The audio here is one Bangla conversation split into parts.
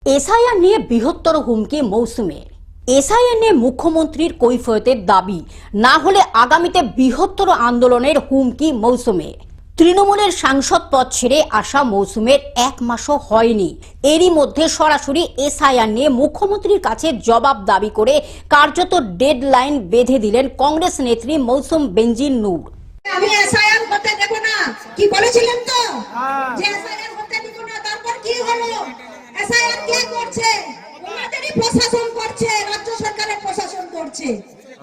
এসআইআর নিয়ে বৃহত্তর হুমকি মৌসুমের। এসআইআর নিয়ে মুখ্যমন্ত্রীর কৈফিয়তের দাবি না হলে আগামীতে বৃহত্তর আন্দোলনের হুমকি মৌসুমের। তৃণমূলের সাংসদ পদ ছেড়ে আসা মৌসুমের এক মাসও হয়নি, এরই মধ্যে সরাসরি এসআইআর নিয়ে মুখ্যমন্ত্রীর কাছে জবাব দাবি করে কার্যত ডেডলাইন বেঁধে দিলেন কংগ্রেস নেত্রী মৌসুম বেনজির নূর। আমি এসআইআর করতে দেব না কি বলেছিলেন তো, যে এসআইআর করতে দেব না। তারপর কি হলো? এসআইআর কে করছে? ওনাদেরই প্রশাসন করছে, রাজ্য সরকারের প্রশাসন করছে।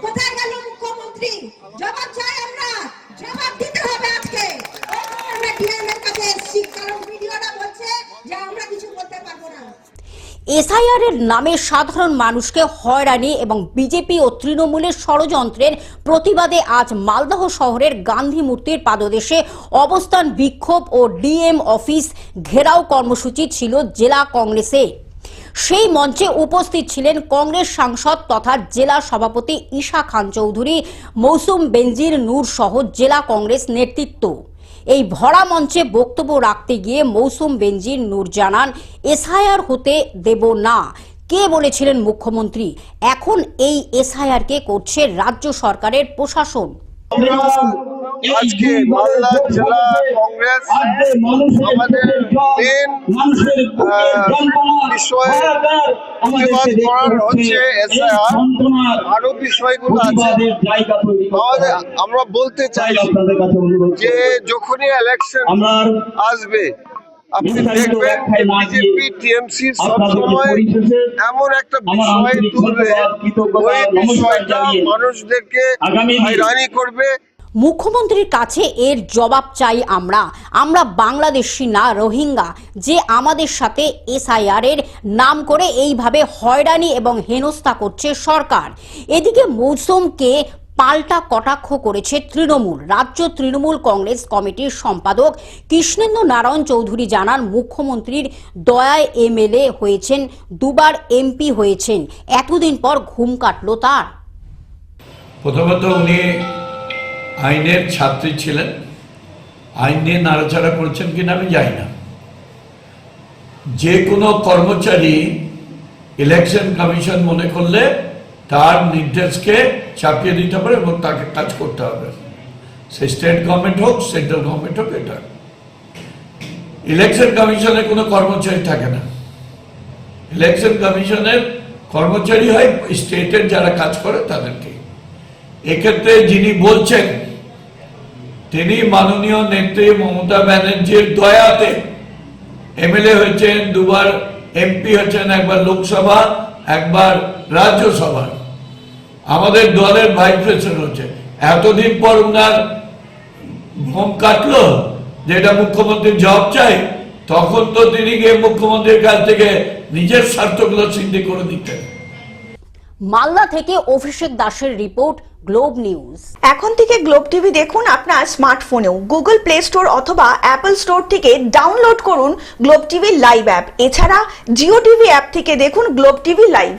কোথায় গেল মুখ্যমন্ত্রী? জবাব চাই আমরা, জবাব দিতে হবে আজকে। আমরা ডিএম এর কাছে এসেছি, কারণ ভিডিওটা বলছে যে আমরা কিছু বলতে পারবো না। এসআইআর এর নামে সাধারণ মানুষকে হয়রানি এবং বিজেপি ও তৃণমূলের ষড়যন্ত্রের প্রতিবাদে আজ মালদহ শহরের গান্ধী মূর্তির পাদদেশে অবস্থান বিক্ষোভ ও ডিএম অফিস ঘেরাও কর্মসূচি ছিল জেলা কংগ্রেসে। সেই মঞ্চে উপস্থিত ছিলেন কংগ্রেস সাংসদ তথা জেলা সভাপতি ঈশা খান চৌধুরী, মৌসুম বেনজির নূর সহ জেলা কংগ্রেস নেতৃত্ব। এই ভরা মঞ্চে বক্তব্য রাখতে গিয়ে মৌসুম বেনজির নূর জানান, এসআইআর হতে দেব না। কে বলেছিলেন মুখ্যমন্ত্রী? এখন এই এসআইআর কে করছে রাজ্য সরকারের প্রশাসন। আজকে মালদা জেলা কংগ্রেস আমাদের মেন বিষয় প্রতিবাদ করার হচ্ছে এসআইআর। আরো বিষয়গুলো আছে আমাদের। আমরা বলতে চাইছি যে যখনই ইলেকশন আসবে আপনি দেখবেন বিজেপি টিএমসি সবসময় এমন একটা বিষয় তুলবে, ওই বিষয়টা মানুষদেরকে হয়রানি করবে। মুখ্যমন্ত্রীর কাছে এর জবাব চাই আমরা বাংলাদেশি না, রোহিঙ্গা, যে আমাদের সাথে এসআইআর এর নাম করে এইভাবে হয়রানি এবং হেনস্থা করছে সরকার। এদিকে মৌসুমকে পাল্টা কটাক্ষ করেছে তৃণমূল। রাজ্য তৃণমূল কংগ্রেস কমিটির সম্পাদক কৃষ্ণেন্দু নারায়ণ চৌধুরী জানান, মুখ্যমন্ত্রীর দয়ায় এমএলএ হয়েছেন, দুবার এমপি হয়েছেন, এতদিন পর ঘুম কাটলো তার। প্রথমত উনি আইনের ছাত্রী ছিলেন, আইন নিয়ে নাড়াচাড়া করেছেন কিনা আমি জানি না। যে কোনো কর্মচারী ইলেকশন কমিশন মনে করলে তার নির্দেশকে চাপিয়ে দিতে পারে এবং তাকে কাজ করতে হবে, সে স্টেট গভর্নমেন্ট হোক সেন্ট্রাল গভর্নমেন্ট হোক। এটা ইলেকশন কমিশনের কোনো কর্মচারী থাকে না। ইলেকশন কমিশনের কর্মচারী হয় স্টেটের যারা কাজ করে তাদেরকে। এক্ষেত্রে যিনি বলছেন তিনি মাননীয় নেত্রী মমতা ব্যানার্জির দয়াতে এমএলএ হয়েছেন, দুবার এমপি হয়েছেন, একবার লোকসভা একবার রাজ্যসভা। আমাদের দলের ভাইস প্রেসিডেন্ট হচ্ছে। এতদিন পর উনার ঘুম কাটলো যেটা মুখ্যমন্ত্রীর জব চাই, তখন তো তিনি গিয়ে মুখ্যমন্ত্রীর কাছ থেকে নিজের স্বার্থগুলো সিদ্ধি করে দিতেন। মালদা থেকে অভিষেক দাসের রিপোর্ট, গ্লোব নিউজ। এখন থেকে গ্লোব টিভি দেখুন আপনার স্মার্টফোনেও। গুগল প্লে স্টোর অথবা অ্যাপল স্টোর থেকে ডাউনলোড করুন গ্লোব টিভি লাইভ অ্যাপ। এছাড়া জিও টিভি অ্যাপ থেকে দেখুন গ্লোব টিভি লাইভ।